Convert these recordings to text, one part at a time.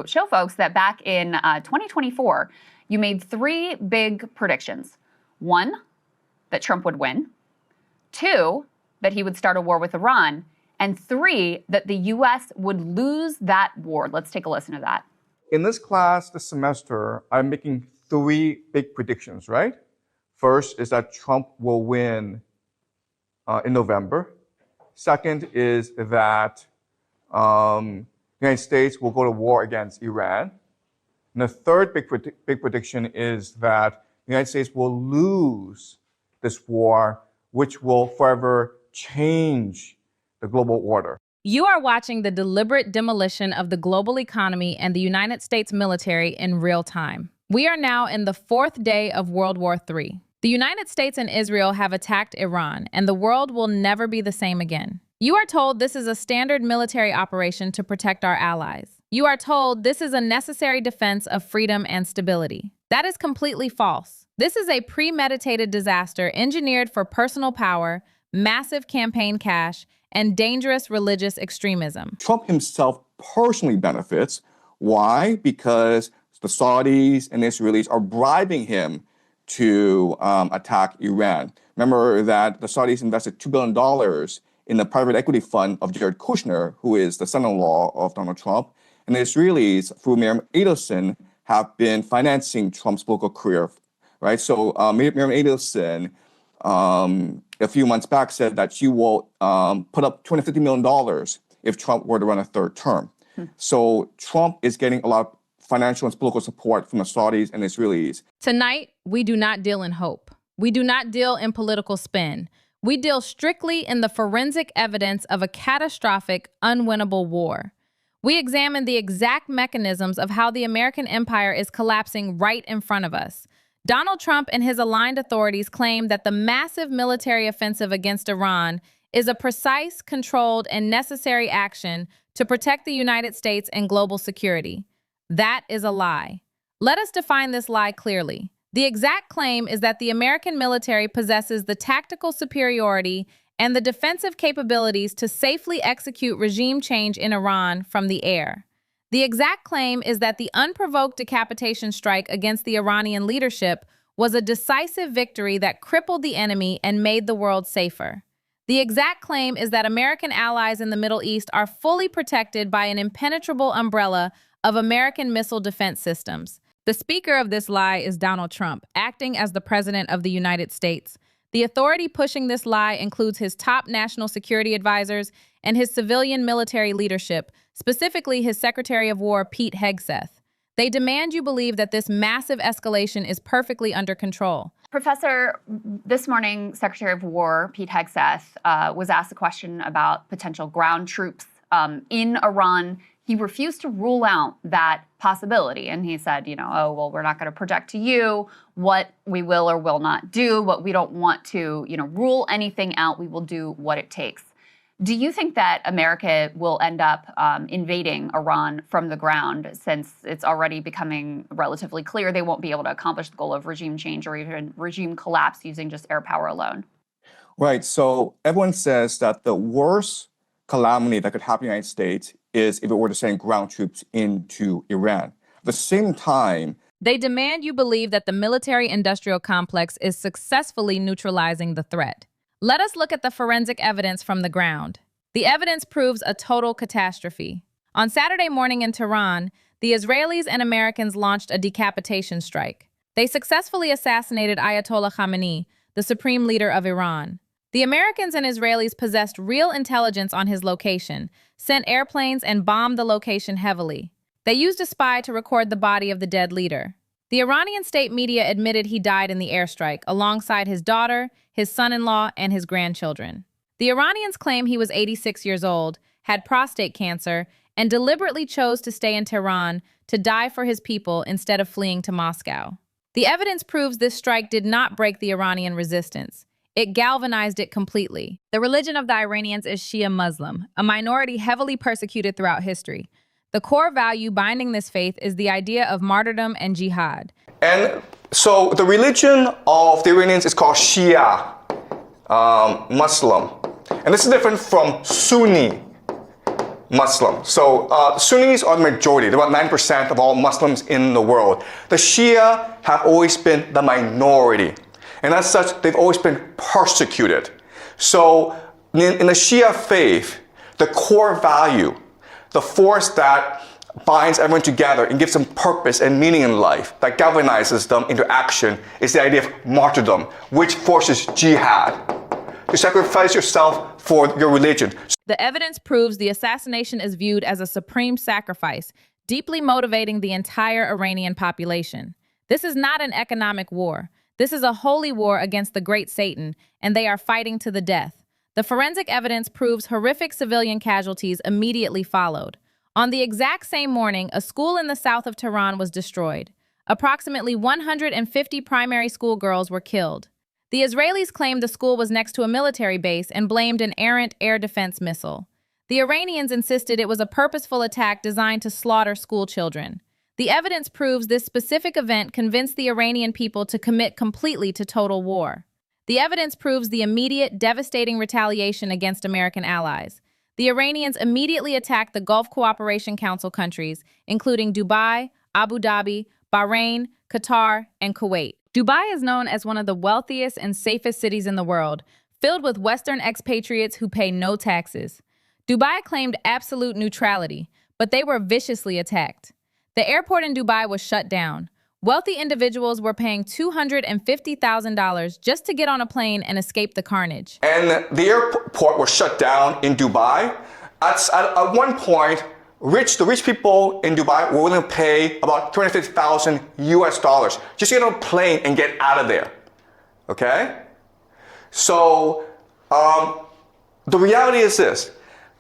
Show folks that back in 2024, you made three big predictions. One, that Trump would win. Two, that he would start a war with Iran. And three, that the U.S. would lose that war. Let's take a listen to that. In this class this semester, I'm making three big predictions, right? First is that Trump will win in November. Second is that the United States will go to war against Iran. And the third big prediction is that the United States will lose this war, which will forever change the global order. You are watching the deliberate demolition of the global economy and the United States military in real time. We are now in the fourth day of World War III. The United States and Israel have attacked Iran, and the world will never be the same again. You are told this is a standard military operation to protect our allies. You are told this is a necessary defense of freedom and stability. That is completely false. This is a premeditated disaster engineered for personal power, massive campaign cash, and dangerous religious extremism. Trump himself personally benefits. Why? Because the Saudis and the Israelis are bribing him to attack Iran. Remember that the Saudis invested $2 billion in the private equity fund of Jared Kushner, who is the son-in-law of Donald Trump. And the Israelis, through Miriam Adelson, have been financing Trump's political career, right? So Miriam Adelson, a few months back, said that she will put up $250 million if Trump were to run a third term. So Trump is getting a lot of financial and political support from the Saudis and Israelis. Tonight, we do not deal in hope. We do not deal in political spin. We deal strictly in the forensic evidence of a catastrophic, unwinnable war. We examine the exact mechanisms of how the American empire is collapsing right in front of us. Donald Trump and his aligned authorities claim that the massive military offensive against Iran is a precise, controlled, and necessary action to protect the United States and global security. That is a lie. Let us define this lie clearly. The exact claim is that the American military possesses the tactical superiority and the defensive capabilities to safely execute regime change in Iran from the air. The exact claim is that the unprovoked decapitation strike against the Iranian leadership was a decisive victory that crippled the enemy and made the world safer. The exact claim is that American allies in the Middle East are fully protected by an impenetrable umbrella of American missile defense systems. The speaker of this lie is Donald Trump, acting as the President of the United States. The authority pushing this lie includes his top national security advisors and his civilian military leadership, specifically his Secretary of War, Pete Hegseth. They demand you believe that this massive escalation is perfectly under control. Professor, this morning, Secretary of War Pete Hegseth was asked a question about potential ground troops in Iran. He refused to rule out that possibility. And he said, oh, well, we're not going to project to you what we will or will not do, but we don't want to, rule anything out. We will do what it takes. Do you think that America will end up invading Iran from the ground, since it's already becoming relatively clear they won't be able to accomplish the goal of regime change or even regime collapse using just air power alone? Right. So everyone says that the worst calamity that could happen in the United States is if it were to send ground troops into Iran. At the same time, they demand you believe that the military-industrial complex is successfully neutralizing the threat. Let us look at the forensic evidence from the ground. The evidence proves a total catastrophe. On Saturday morning in Tehran, the Israelis and Americans launched a decapitation strike. They successfully assassinated Ayatollah Khamenei, the supreme leader of Iran. The Americans and Israelis possessed real intelligence on his location, sent airplanes, and bombed the location heavily. They used a spy to record the body of the dead leader. The Iranian state media admitted he died in the airstrike, alongside his daughter, his son-in-law, and his grandchildren. The Iranians claim he was 86 years old, had prostate cancer, and deliberately chose to stay in Tehran to die for his people instead of fleeing to Moscow. The evidence proves this strike did not break the Iranian resistance. It galvanized it completely. The religion of the Iranians is Shia Muslim, a minority heavily persecuted throughout history. The core value binding this faith is the idea of martyrdom and jihad. and so the religion of the Iranians is called Shia Muslim. And this is different from Sunni. Muslim. So Sunnis are the majority. They're about 9% of all Muslims in the world. The Shia have always been the minority. And as such, they've always been persecuted. So in the Shia faith, the core value, the force that binds everyone together and gives them purpose and meaning in life, that galvanizes them into action, is the idea of martyrdom, which forces jihad, to sacrifice yourself for your religion. The evidence proves the assassination is viewed as a supreme sacrifice, deeply motivating the entire Iranian population. This is not an economic war. This is a holy war against the great Satan, and they are fighting to the death. The forensic evidence proves horrific civilian casualties immediately followed. On the exact same morning, a school in the south of Tehran was destroyed. Approximately 150 primary school girls were killed. The Israelis claimed the school was next to a military base and blamed an errant air defense missile. The Iranians insisted it was a purposeful attack designed to slaughter school children. The evidence proves this specific event convinced the Iranian people to commit completely to total war. The evidence proves the immediate, devastating retaliation against American allies. The Iranians immediately attacked the Gulf Cooperation Council countries, including Dubai, Abu Dhabi, Bahrain, Qatar, and Kuwait. Dubai is known as one of the wealthiest and safest cities in the world, filled with Western expatriates who pay no taxes. Dubai claimed absolute neutrality, but they were viciously attacked. The airport in Dubai was shut down. Wealthy individuals were paying $250,000 just to get on a plane and escape the carnage. And the airport was shut down in Dubai. At one point, the rich people in Dubai were willing to pay about $250,000 US just to get on a plane and get out of there. Okay? So the reality is this.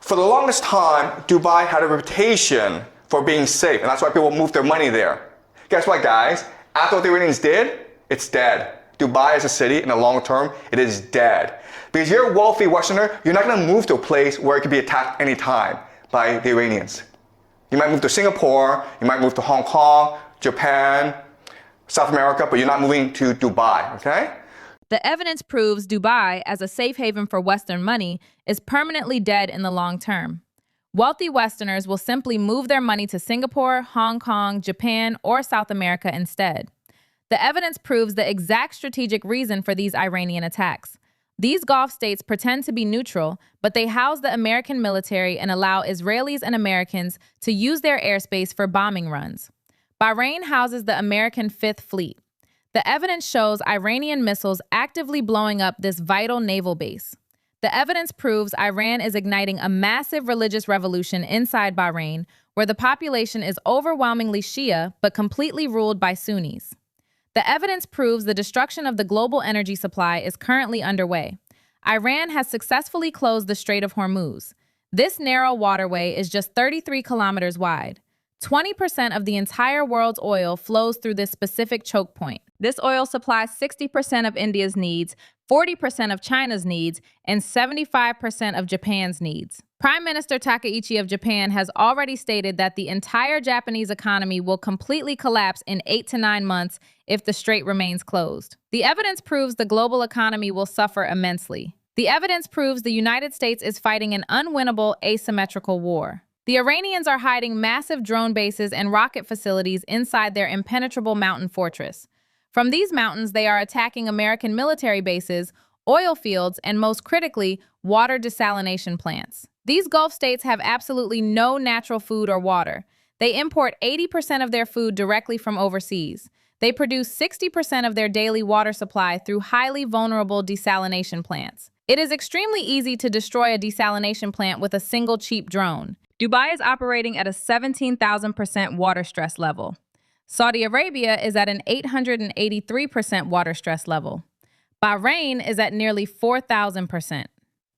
For the longest time, Dubai had a reputation for being safe, and that's why people moved their money there. Guess what, guys? After what the Iranians did, it's dead. Dubai as a city, in the long term, it is dead. Because you're a wealthy Westerner, you're not going to move to a place where it could be attacked anytime by the Iranians. You might move to Singapore, you might move to Hong Kong, Japan, South America, but you're not moving to Dubai, okay? The evidence proves Dubai, as a safe haven for Western money, is permanently dead in the long term. Wealthy Westerners will simply move their money to Singapore, Hong Kong, Japan, or South America instead. The evidence proves the exact strategic reason for these Iranian attacks. These Gulf states pretend to be neutral, but they house the American military and allow Israelis and Americans to use their airspace for bombing runs. Bahrain houses the American Fifth Fleet. The evidence shows Iranian missiles actively blowing up this vital naval base. The evidence proves Iran is igniting a massive religious revolution inside Bahrain, where the population is overwhelmingly Shia but completely ruled by Sunnis. The evidence proves the destruction of the global energy supply is currently underway. Iran has successfully closed the Strait of Hormuz. This narrow waterway is just 33 kilometers wide. 20% of the entire world's oil flows through this specific choke point. This oil supplies 60% of India's needs, 40% of China's needs, and 75% of Japan's needs. Prime Minister Takaichi of Japan has already stated that the entire Japanese economy will completely collapse in 8 to 9 months if the strait remains closed. The evidence proves the global economy will suffer immensely. The evidence proves the United States is fighting an unwinnable asymmetrical war. The Iranians are hiding massive drone bases and rocket facilities inside their impenetrable mountain fortress. From these mountains, they are attacking American military bases, oil fields, and most critically, water desalination plants. These Gulf states have absolutely no natural food or water. They import 80% of their food directly from overseas. They produce 60% of their daily water supply through highly vulnerable desalination plants. It is extremely easy to destroy a desalination plant with a single cheap drone. Dubai is operating at a 17,000% water stress level. Saudi Arabia is at an 883% water stress level. Bahrain is at nearly 4,000%.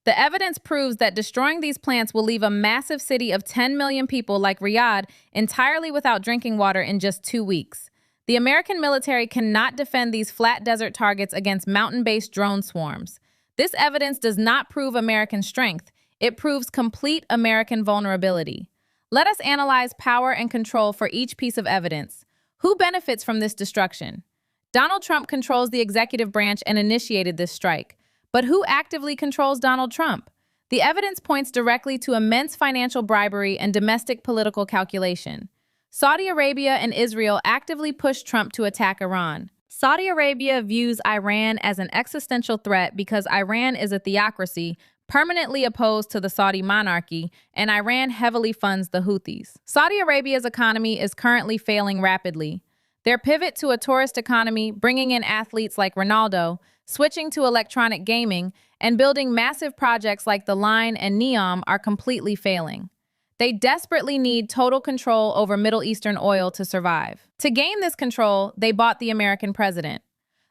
The evidence proves that destroying these plants will leave a massive city of 10 million people like Riyadh entirely without drinking water in just 2 weeks. The American military cannot defend these flat desert targets against mountain-based drone swarms. This evidence does not prove American strength. It proves complete American vulnerability. Let us analyze power and control for each piece of evidence. Who benefits from this destruction? Donald Trump controls the executive branch and initiated this strike. But who actively controls Donald Trump? The evidence points directly to immense financial bribery and domestic political calculation. Saudi Arabia and Israel actively pushed Trump to attack Iran. Saudi Arabia views Iran as an existential threat because Iran is a theocracy permanently opposed to the Saudi monarchy, and Iran heavily funds the Houthis. Saudi Arabia's economy is currently failing rapidly. Their pivot to a tourist economy, bringing in athletes like Ronaldo, switching to electronic gaming, and building massive projects like the Line and Neom are completely failing. They desperately need total control over Middle Eastern oil to survive. To gain this control, they bought the American president.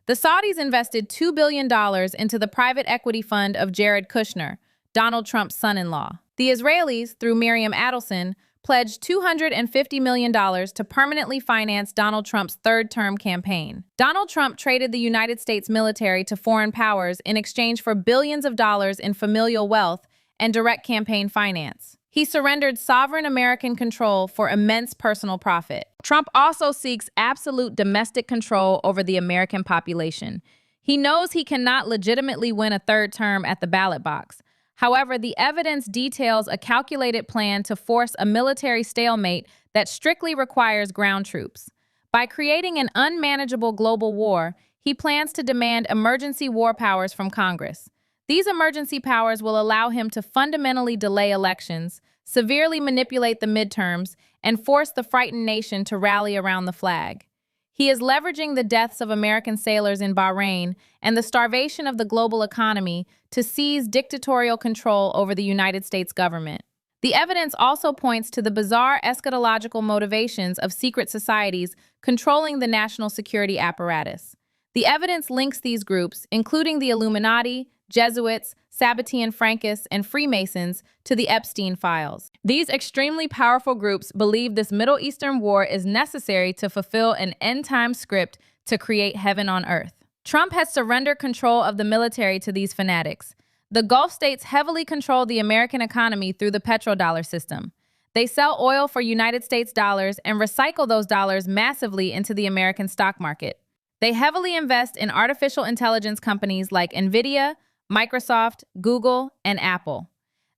The Saudis invested $2 billion into the private equity fund of Jared Kushner, Donald Trump's son-in-law. The Israelis, through Miriam Adelson, pledged $250 million to permanently finance Donald Trump's third-term campaign. Donald Trump traded the United States military to foreign powers in exchange for billions of dollars in familial wealth and direct campaign finance. He surrendered sovereign American control for immense personal profit. Trump also seeks absolute domestic control over the American population. He knows he cannot legitimately win a third term at the ballot box. However, the evidence details a calculated plan to force a military stalemate that strictly requires ground troops. By creating an unmanageable global war, he plans to demand emergency war powers from Congress. These emergency powers will allow him to fundamentally delay elections, severely manipulate the midterms, and force the frightened nation to rally around the flag. He is leveraging the deaths of American sailors in Bahrain and the starvation of the global economy to seize dictatorial control over the United States government. The evidence also points to the bizarre eschatological motivations of secret societies controlling the national security apparatus. The evidence links these groups, including the Illuminati, Jesuits, Sabbatean Frankists, and Freemasons, to the Epstein files. These extremely powerful groups believe this Middle Eastern war is necessary to fulfill an end-time script to create heaven on earth. Trump has surrendered control of the military to these fanatics. The Gulf states heavily control the American economy through the petrodollar system. They sell oil for United States dollars and recycle those dollars massively into the American stock market. They heavily invest in artificial intelligence companies like NVIDIA, Microsoft, Google, and Apple.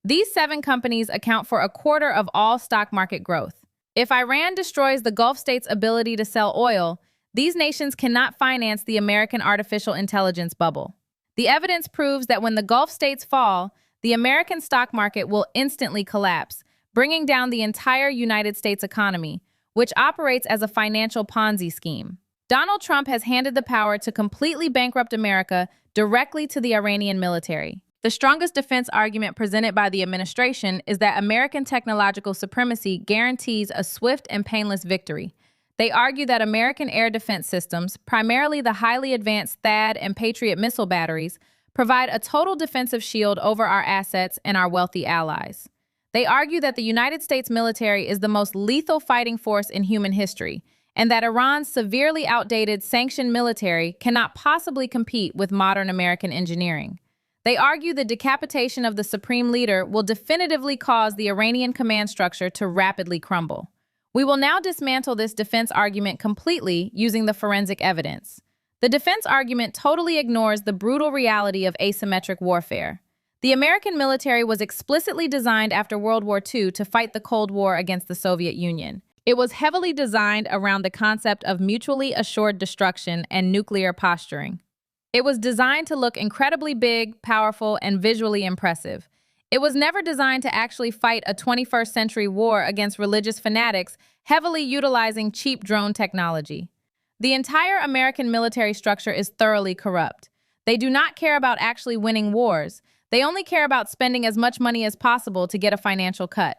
These 7 companies account for a quarter of all stock market growth. If Iran destroys the Gulf states' ability to sell oil, these nations cannot finance the American artificial intelligence bubble. The evidence proves that when the Gulf states fall, the American stock market will instantly collapse, bringing down the entire United States economy, which operates as a financial Ponzi scheme. Donald Trump has handed the power to completely bankrupt America directly to the Iranian military. The strongest defense argument presented by the administration is that American technological supremacy guarantees a swift and painless victory. They argue that American air defense systems, primarily the highly advanced THAAD and Patriot missile batteries, provide a total defensive shield over our assets and our wealthy allies. They argue that the United States military is the most lethal fighting force in human history, and that Iran's severely outdated sanctioned military cannot possibly compete with modern American engineering. They argue the decapitation of the supreme leader will definitively cause the Iranian command structure to rapidly crumble. We will now dismantle this defense argument completely using the forensic evidence. The defense argument totally ignores the brutal reality of asymmetric warfare. The American military was explicitly designed after World War II to fight the Cold War against the Soviet Union. It was heavily designed around the concept of mutually assured destruction and nuclear posturing. It was designed to look incredibly big, powerful, and visually impressive. It was never designed to actually fight a 21st century war against religious fanatics, heavily utilizing cheap drone technology. The entire American military structure is thoroughly corrupt. They do not care about actually winning wars. They only care about spending as much money as possible to get a financial cut.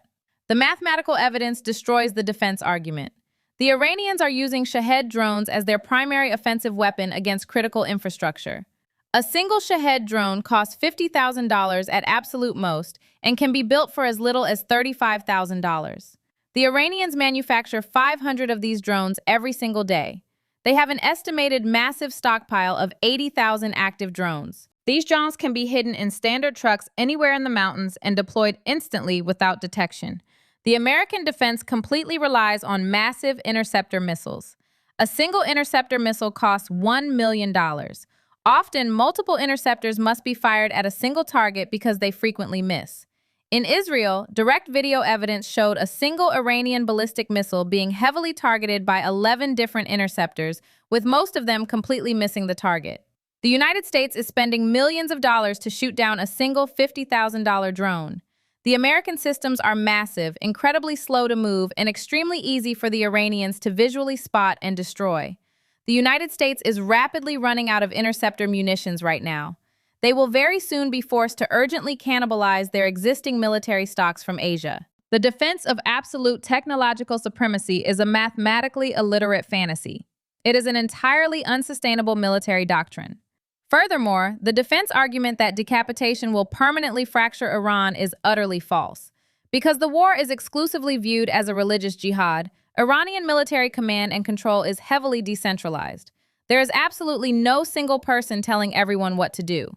The mathematical evidence destroys the defense argument. The Iranians are using Shahed drones as their primary offensive weapon against critical infrastructure. A single Shahed drone costs $50,000 at absolute most and can be built for as little as $35,000. The Iranians manufacture 500 of these drones every single day. They have an estimated massive stockpile of 80,000 active drones. These drones can be hidden in standard trucks anywhere in the mountains and deployed instantly without detection. The American defense completely relies on massive interceptor missiles. A single interceptor missile costs $1 million. Often, multiple interceptors must be fired at a single target because they frequently miss. In Israel, direct video evidence showed a single Iranian ballistic missile being heavily targeted by 11 different interceptors, with most of them completely missing the target. The United States is spending millions of dollars to shoot down a single $50,000 drone. The American systems are massive, incredibly slow to move, and extremely easy for the Iranians to visually spot and destroy. The United States is rapidly running out of interceptor munitions right now. They will very soon be forced to urgently cannibalize their existing military stocks from Asia. The defense of absolute technological supremacy is a mathematically illiterate fantasy. It is an entirely unsustainable military doctrine. Furthermore, the defense argument that decapitation will permanently fracture Iran is utterly false. Because the war is exclusively viewed as a religious jihad, Iranian military command and control is heavily decentralized. There is absolutely no single person telling everyone what to do.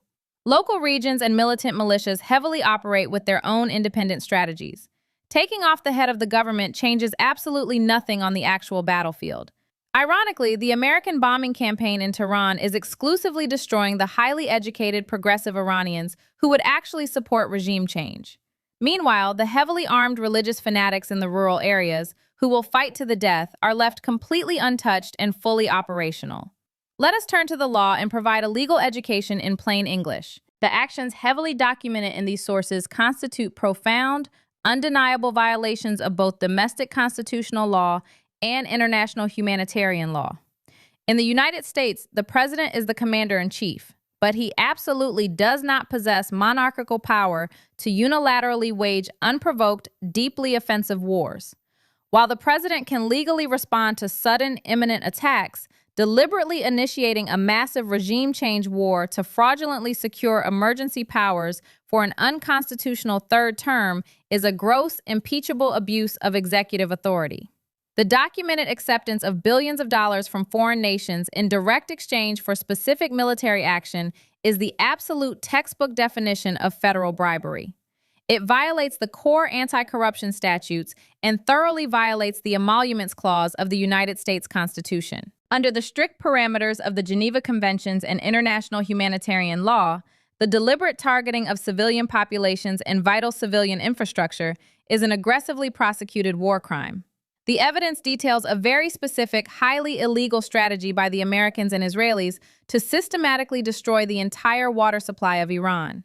Local regions and militant militias heavily operate with their own independent strategies. Taking off the head of the government changes absolutely nothing on the actual battlefield. Ironically, the American bombing campaign in Tehran is exclusively destroying the highly educated progressive Iranians who would actually support regime change. Meanwhile, the heavily armed religious fanatics in the rural areas, who will fight to the death, are left completely untouched and fully operational. Let us turn to the law and provide a legal education in plain English. The actions heavily documented in these sources constitute profound, undeniable violations of both domestic constitutional law and international humanitarian law. In the United States, the president is the commander-in-chief, but he absolutely does not possess monarchical power to unilaterally wage unprovoked, deeply offensive wars. While the president can legally respond to sudden, imminent attacks, deliberately initiating a massive regime change war to fraudulently secure emergency powers for an unconstitutional third term is a gross, impeachable abuse of executive authority. The documented acceptance of billions of dollars from foreign nations in direct exchange for specific military action is the absolute textbook definition of federal bribery. It violates the core anti-corruption statutes and thoroughly violates the Emoluments Clause of the United States Constitution. Under the strict parameters of the Geneva Conventions and international humanitarian law, the deliberate targeting of civilian populations and vital civilian infrastructure is an aggressively prosecuted war crime. The evidence details a very specific, highly illegal strategy by the Americans and Israelis to systematically destroy the entire water supply of Iran.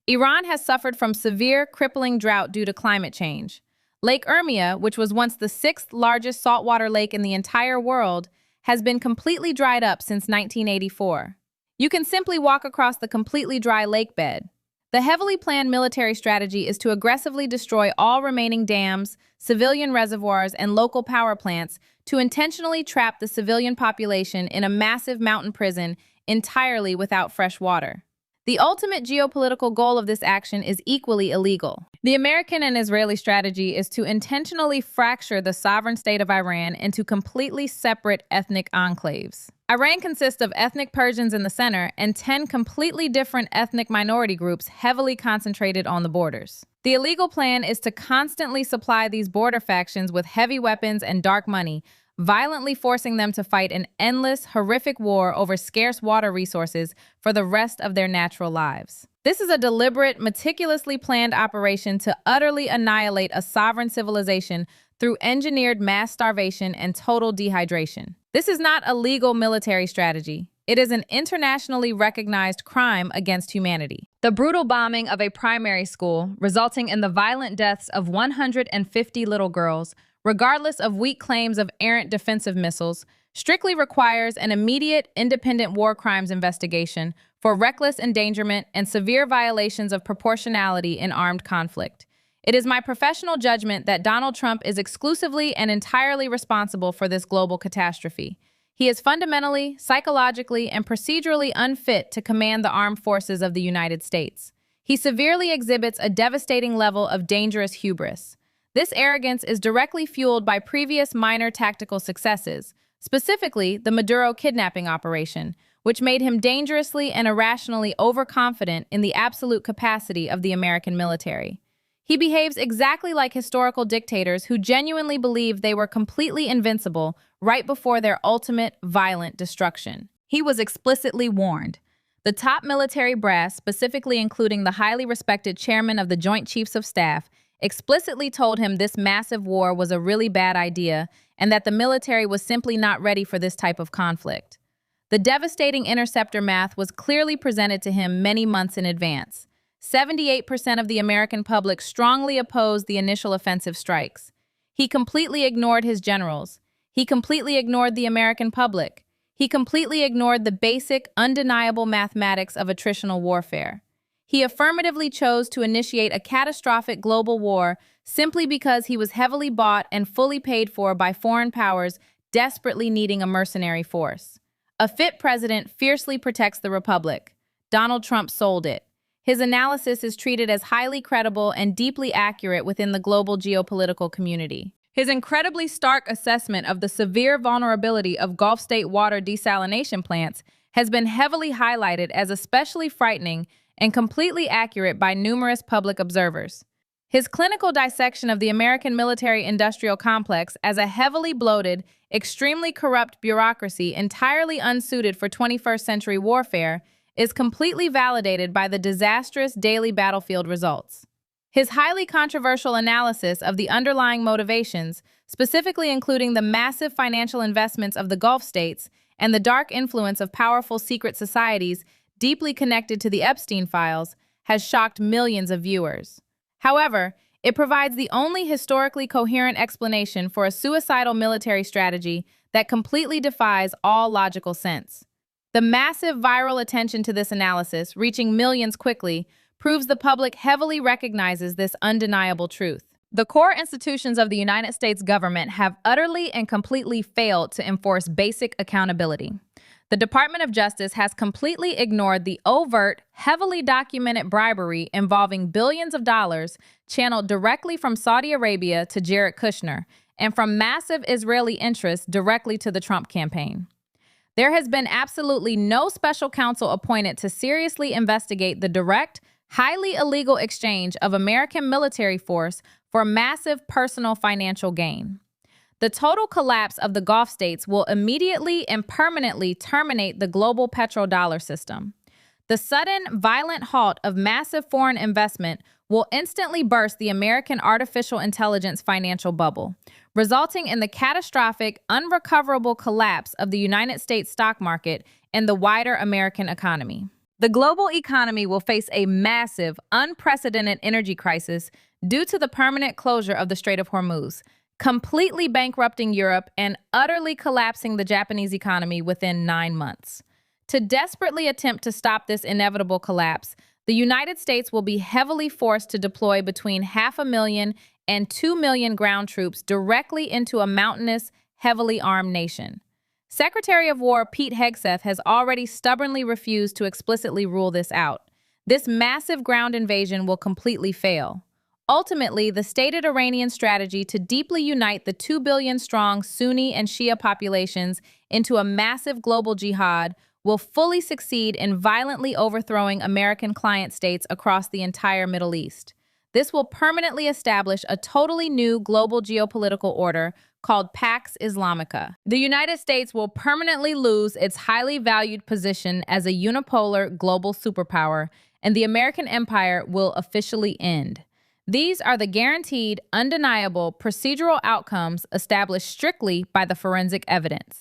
Iran has suffered from severe, crippling drought due to climate change. Lake Urmia, which was once the sixth largest saltwater lake in the entire world, has been completely dried up since 1984. You can simply walk across the completely dry lake bed. The heavily planned military strategy is to aggressively destroy all remaining dams, civilian reservoirs, and local power plants to intentionally trap the civilian population in a massive mountain prison entirely without fresh water. The ultimate geopolitical goal of this action is equally illegal. The American and Israeli strategy is to intentionally fracture the sovereign state of Iran into completely separate ethnic enclaves. Iran consists of ethnic Persians in the center and 10 completely different ethnic minority groups heavily concentrated on the borders. The illegal plan is to constantly supply these border factions with heavy weapons and dark money, violently forcing them to fight an endless, horrific war over scarce water resources for the rest of their natural lives. This is a deliberate, meticulously planned operation to utterly annihilate a sovereign civilization through engineered mass starvation and total dehydration. This is not a legal military strategy. It is an internationally recognized crime against humanity. The brutal bombing of a primary school, resulting in the violent deaths of 150 little girls, regardless of weak claims of errant defensive missiles, strictly requires an immediate, independent war crimes investigation for reckless endangerment and severe violations of proportionality in armed conflict. It is my professional judgment that Donald Trump is exclusively and entirely responsible for this global catastrophe. He is fundamentally, psychologically, and procedurally unfit to command the armed forces of the United States. He severely exhibits a devastating level of dangerous hubris. This arrogance is directly fueled by previous minor tactical successes, specifically the Maduro kidnapping operation, which made him dangerously and irrationally overconfident in the absolute capacity of the American military. He behaves exactly like historical dictators who genuinely believed they were completely invincible right before their ultimate violent destruction. He was explicitly warned. The top military brass, specifically including the highly respected chairman of the Joint Chiefs of Staff, explicitly told him this massive war was a really bad idea and that the military was simply not ready for this type of conflict. The devastating interceptor math was clearly presented to him many months in advance. 78% of the American public strongly opposed the initial offensive strikes. He completely ignored his generals. He completely ignored the American public. He completely ignored the basic, undeniable mathematics of attritional warfare. He affirmatively chose to initiate a catastrophic global war simply because he was heavily bought and fully paid for by foreign powers desperately needing a mercenary force. A fit president fiercely protects the republic. Donald Trump sold it. His analysis is treated as highly credible and deeply accurate within the global geopolitical community. His incredibly stark assessment of the severe vulnerability of Gulf state water desalination plants has been heavily highlighted as especially frightening and completely accurate by numerous public observers. His clinical dissection of the American military-industrial complex as a heavily bloated, extremely corrupt bureaucracy entirely unsuited for 21st century warfare is completely validated by the disastrous daily battlefield results. His highly controversial analysis of the underlying motivations, specifically including the massive financial investments of the Gulf states and the dark influence of powerful secret societies deeply connected to the Epstein files, has shocked millions of viewers. However, it provides the only historically coherent explanation for a suicidal military strategy that completely defies all logical sense. The massive viral attention to this analysis, reaching millions quickly, proves the public heavily recognizes this undeniable truth. The core institutions of the United States government have utterly and completely failed to enforce basic accountability. The Department of Justice has completely ignored the overt, heavily documented bribery involving billions of dollars channeled directly from Saudi Arabia to Jared Kushner and from massive Israeli interests directly to the Trump campaign. There has been absolutely no special counsel appointed to seriously investigate the direct, highly illegal exchange of American military force for massive personal financial gain. The total collapse of the Gulf states will immediately and permanently terminate the global petrodollar system. The sudden, violent halt of massive foreign investment will instantly burst the American artificial intelligence financial bubble, resulting in the catastrophic, unrecoverable collapse of the United States stock market and the wider American economy. The global economy will face a massive, unprecedented energy crisis due to the permanent closure of the Strait of Hormuz, completely bankrupting Europe and utterly collapsing the Japanese economy within 9 months. To desperately attempt to stop this inevitable collapse, the United States will be heavily forced to deploy between 500,000 and 2 million ground troops directly into a mountainous, heavily armed nation. Secretary of War Pete Hegseth has already stubbornly refused to explicitly rule this out. This massive ground invasion will completely fail. Ultimately, the stated Iranian strategy to deeply unite the 2 billion-strong Sunni and Shia populations into a massive global jihad will fully succeed in violently overthrowing American client states across the entire Middle East. This will permanently establish a totally new global geopolitical order called Pax Islamica. The United States will permanently lose its highly valued position as a unipolar global superpower, and the American empire will officially end. These are the guaranteed, undeniable, procedural outcomes established strictly by the forensic evidence.